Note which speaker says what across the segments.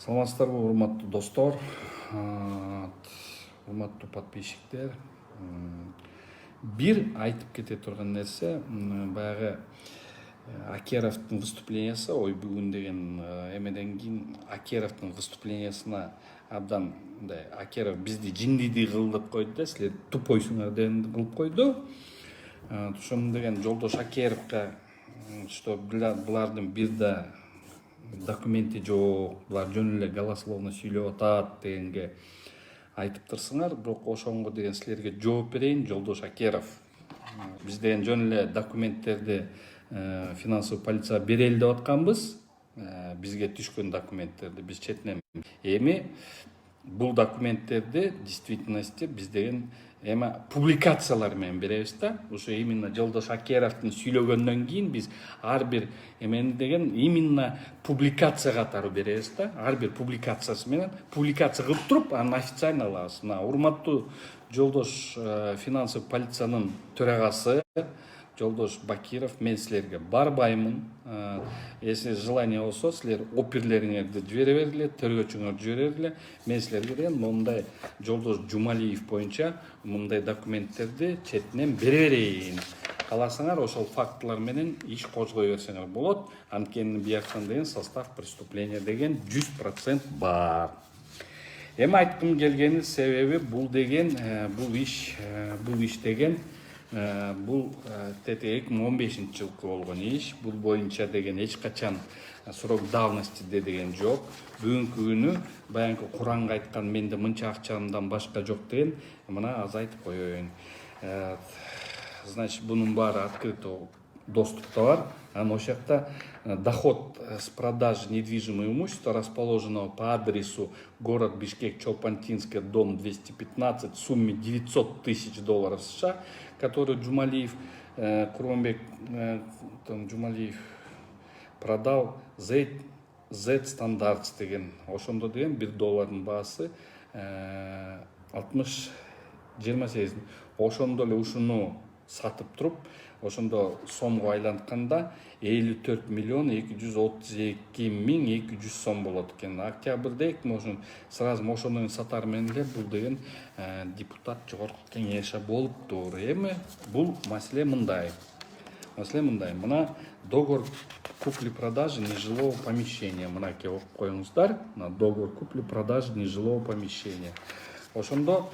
Speaker 1: Саламатсыздарбы, урматтуу достор, урматтуу подписчиктер. Бир айтып кете турган нерсе, баягы Акеровдун выступлениясы, ой бүгүн деген эмеден кийин Акеровдун выступлениясына абдан мындай Акеров бизди жиндиди кылдып койду да, силер тупойсуңар деген кылып койду. Ошону деген Жолдош Акеровго, что булардын бир да документи жок, булар жөн эле голословно сүйлөп атат дегенге айтып турсуңар, бирок ошонго деген силерге жооп берейин. Жолдош Акеров, биз деген жөн эле документтерди финансовый полицияга берели деп атканбыз. Бизге түшкөн документтерди биз четинен эми бул документтерди действительности биз деген эми публикациялар менен беребиз да. Ушу именно Жолдош Акеровдун сүйлөгөндөн кийин биз ар бир эмени деген именно публикация катары беребиз да. Ар бир публикациясы менен публикация кылып туруп анан официально алабыз. Мына урматтуу Жолдош финансовый полициянын төрагасы Жолдош Бакиров, мен силерге барбаймын. Если желание болсо, силер оперлериңерди жибере бергиле, тергөөчүңөрдү жибере бергиле. Мен силерге деген мындай Жолдош Жумалиев боюнча мындай документтерди четинен бере берейин. Кааласаңар ошол фактылар менен иш козгой берсеңер болот. Анткени бияктан деген состав преступления деген 100% бар. Эми айткым келгени себеби бул деген бул иш деген бул 2015-жылкы болгон иш. Бул боюнча деген эч качан срок давности деген жок. Бүгүнкү күнү баягы Куранга айткан менде мынча акчамдан башка жок деген мына аз айтып коеюн. Значит, бунун баары открыто доступта бар. Анан ошол жакта доход с продажи недвижимого имущества, расположенного по адресу город Бишкек, Чолпантинская, дом 215, в сумме $900 000 США, который Джумалиев, Курманбек Джумалиев продал Z Standards деген. Ошондо деген $1 баасы 28. Ошондо эле ушуну сатып туруп, ошондо сомго айлантканда 54,232,200 сом болот экен. Октябрда сразу ошондон сатар менен эле бул деген депутат жогорку кеңеши болуптур. Эми бул маселе мындай. Мына договор купли-продажи нежилого помещения. Мынаке окуп коюңуздар. Договор купли-продажи нежилого помещения. Ошондо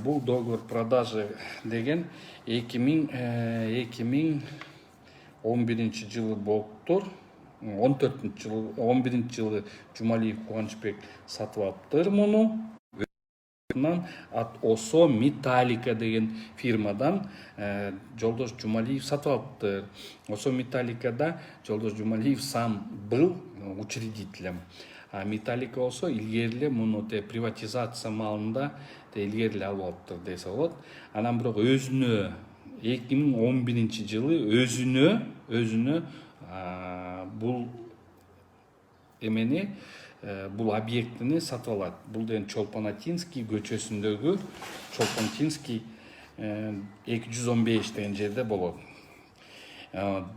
Speaker 1: бул договор продажи деген 2011-жылы болуптур. 11-жылы Жумалиев Кубанычбек сатып алыптыр муну. От ОСО Металлика деген фирмадан Жолдош Жумалиев сатып алыптыр. ОСО Металликада Жолдош Жумалиев сам был учредителем. А Металлика болсо илгери муну приватизация маалында илгери алып алыптыр десе болот. Анан бирок өзүнө 2011-жылы өзүнө бул эмени бул объектини сатып алат. Бул деген Чолпантинский көчөсүндөгү Чолпантинский 215 деген жерде болот.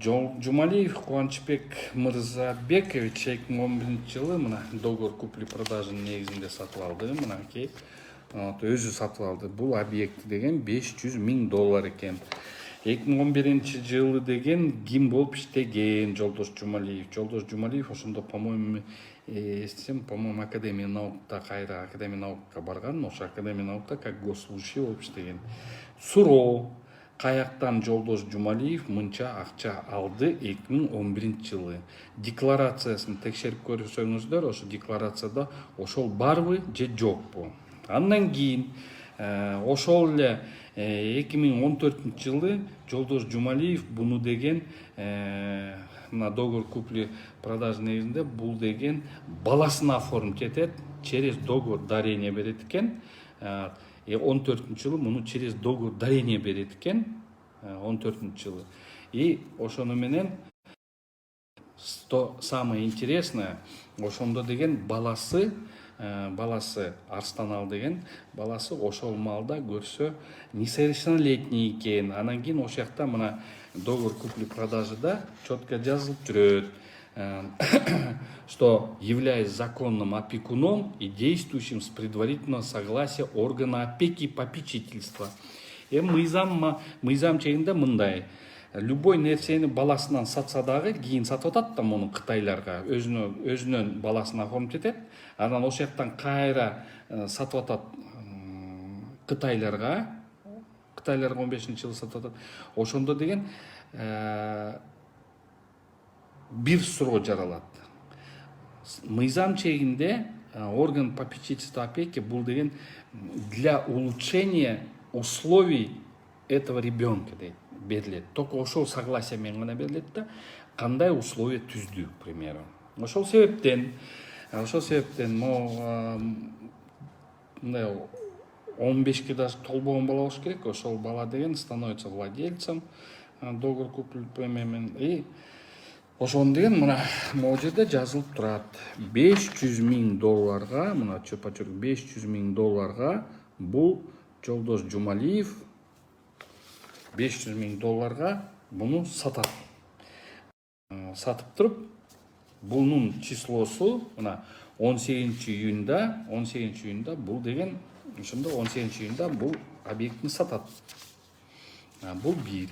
Speaker 1: Жумалиев Кубанычбек Мырзабекович 2011-жылы мына договор купли-продажы негизинде сатып алды. Мынакей өзү сатып алды. Бул объекти деген $500 000 экен. 2011-жылы деген ким болуп иштеген Жолдош Жумалиев? Жолдош Жумалиев ошондо, по-моему, Академия наукта, кайра Академия наукка барган. Ошо Академия наукта как госслужащий болуп иштеген. Суроо: каяктан Жолдош Жумалиев мынча акча алды 2011-жылы? Декларациясын текшерип көрсөңүздөр, ошо декларацияда ошол барбы же жокпу? Андан кийин ошол эле 2014-жылы Жолдош Жумалиев буну деген мына договор купли-продажы негизинде бул деген баласына оформить этет, через договор дарение берет экен. 14-жылы муну через договор дарение берет экен. 14-жылы. И ошону менен самое интересное, ошондо деген баласы Арстанал деген баласы ошол маалда көрсө несовершеннолетний экен. Анан кийин ошол жакта мына договор купли-продажыда четко жазылып жүрөт. что являясь законным опекуном и действующим с предварительного согласия органа опеки и попечительства. Мыйзам чегинде мындай: любой нерсени баласынан сатса дагы кийин сатып атат да муну кытайларга, өзүнөн баласына оформить этет, анан ошол жактан кайра сатып атат кытайларга 15-жылы сатып атат. Ошондо деген бир суроо жаралат. Мыйзам чегинде орган попечительства опеки бул деген для улучшения условий этого ребенка берилет. Только ошол согласие менен гана берилет да, кандай условия түздү, к примеру. Ошол себептен мындай 15-ке даже толбогон бала болуш керек. Ошол бала деген становится владельцем договор купли-продажи менен. И ошону деген могу жерде жазылып турат. $500,000, мына чөпачөк $500,000 бул Жолдош Жумалиев $500,000 буну сатат. Сатып туруп, бунун числосу мына 18-июнда бул деген ошондо 18-июнда бул объектни сатат. Бул бир.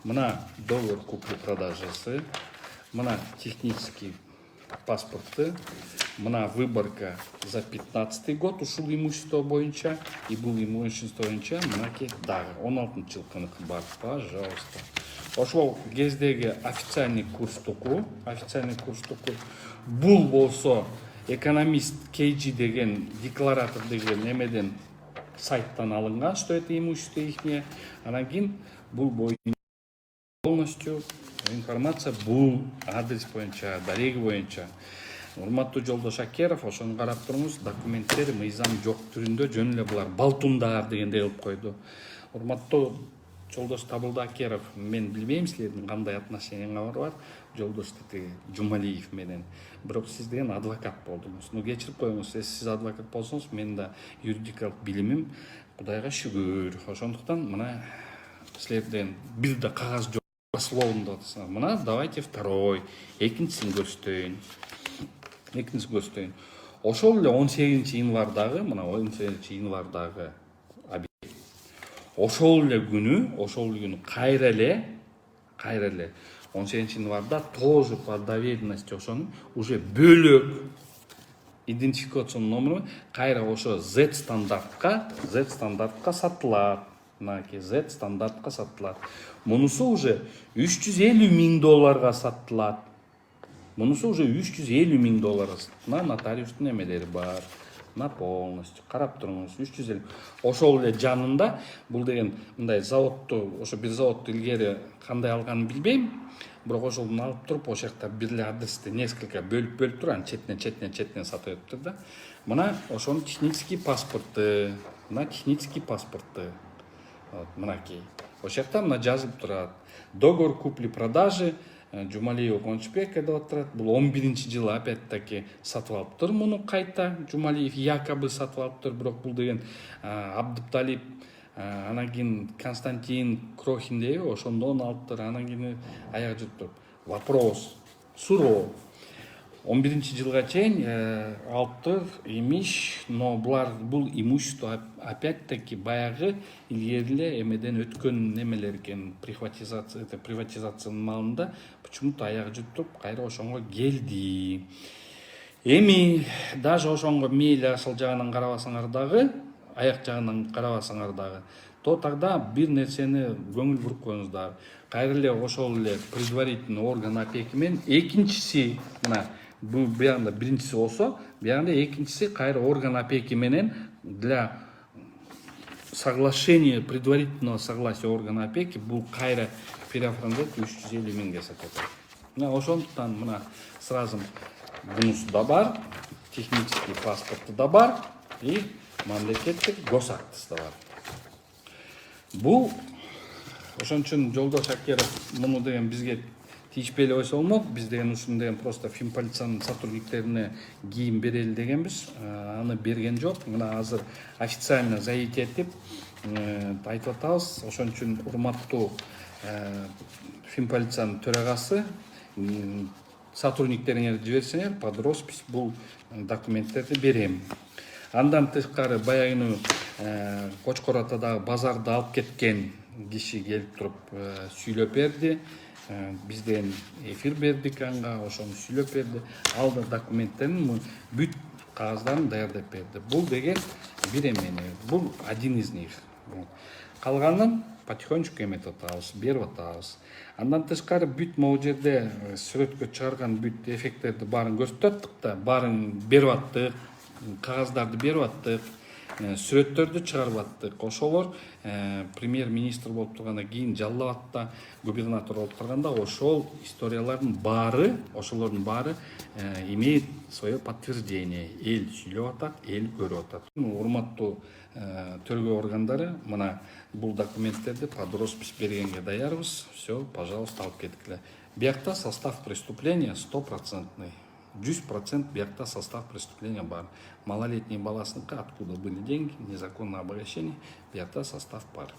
Speaker 1: Мына договор купли-продажасы, мына технический паспорты, мына выборка за 15-й год ушул имущество боюнча, и бул имущество боюнча мынаки дагы 16-жылкыныкы бар, пожалуйста. Ошол кездеги официальный курстуку, бул болсо экономист KG деген декларатор деген немеден сайттан алынган, что это имущество ихнее. Анан кийин бул боюнча полностью информация бул адрес боюнча, дареги боюнча. Урматтуу Жолдош Акеров, ошону карап туруңуз, документтер мыйзам жок түрүндө жөн эле булар балтундар дегендей кылып койду. Урматтуу Жолдош Табылды Акеров, мен билбейм силердин кандай отношенияңар бар Жолдош Жумалиев менен. Бирок сиз деген адвокат болдуңуз. Кечирип коюңуз, сиз адвокат болсоңуз, менин да юридикалык билимим Кудайга шүгүр. Ошондуктан мына силерден бир да кагаз жок, словно мына давайте второй, экинчисин көрсөтөйүн. Ошол эле 18-январдагы, мына 18-январдагы объект. Ошол эле күнү кайра эле 18-январда тоже по доверенности ошонун уже бөлөк идентификационный номеру кайра ошо Z стандартка сатылат. Мынакей Z стандартка сатылат. Мунусу уже $350,000 сатылат. Мунусу уже $350,000. На нотариустун эмелери бар. На полностью. Карап туруңуз, 350. Ошол эле жанында бул деген мындай заводду, ошо бир заводду илгери кандай алганын билбейм. Бирок ошолдун алып туруп, ошол жакта бир эле адрести несколько бөлүп туруп, анан четинен сатып өттүр да. Мына ошонун технический паспорты. Вот, мынакей. Ошол жакта мына жазып турат. Договор купли-продажи Жумалиев Кончбек деп атат. Бул 11-жылы опять-таки сатып алыптыр муну кайта. Жумалиев якобы сатып алыптыр, бирок бул деген Абдыпталип, анан кийин Константин Крохин дейби, ошондон алыптыр. Анан кийин аяк жүрүп вопрос, суроо. 11-жылга чейин алыптыр имиш, но бул имущество опять-таки баягы илгери эле эмеден өткөн немелер экен, приватизациянын маалында почему-то аяк жүрүп туруп кайра ошонго келди. Эми даже ошонго мейли ашыл жагынан карабасаңар дагы, аяк жагынан карабасаңар дагы, то тогда бир нерсени көңүл буруп коюңуз дагы. Кайра эле ошол эле предварительный орган опеки менен экинчиси, мына бул биягында биринчиси болсо, биягында экинчиси кайра орган опеки менен для соглашения, предварительного согласия органа опеки бул кайра переоформлять 350,000 сатат. Мына ошондуктан мына сразу бунусу да бар, технический паспорту да бар и мамлекеттик госактысы да бар. Бул ошон үчүн Жолдош Акеров муну деген бизге тийишпей койсо болмок. Биз деген ушуну деген просто финполициянын сотрудниктерине кийим берели дегенбиз. Аны берген жок. Мына азыр официально заявить этип айтып атабыз. Ошон үчүн урматтуу финполициянын төрагасы сотрудниктериңерди жиберсеңер, под роспись бул документтерди берем. Андан тышкары баягы Кочкор Атадагы базарды алып кеткен киши келип туруп сүйлөп берди. Бизден эфир бердик анга, ошону сүйлөп берди. Ал да документтерин бүт кагаздарын даярдап берди. Бул деген бир эмени, бул один из них. Калганын потихонечку эметип атабыз, берип атабыз. Андан тышкары бүт могу жерде сүрөткө чыгарган бүт эффекттерди баарын көрсөтүп аттык да, баарын берип аттык, кагаздарды берип аттык, сүрөттөрдү чыгарып аттык. Ошолор премьер-министр болуп тургандан кийин Жалал Абадта губернатор болуп турганда ошол историялардын баары, ошолордун баары имеет свое подтверждение. Эл сүйлөп атат, эл көрүп атат. Урматтуу төргөө органдары, мына бул документтерди под роспись бергенге даярбыз. Все, пожалуйста, алып кеткиле. Биякта состав преступления 100%. 100% биякта состав преступления бар. Малолетний баласыныкы, откуда были деньги, незаконное обогащение, биякта состав бар.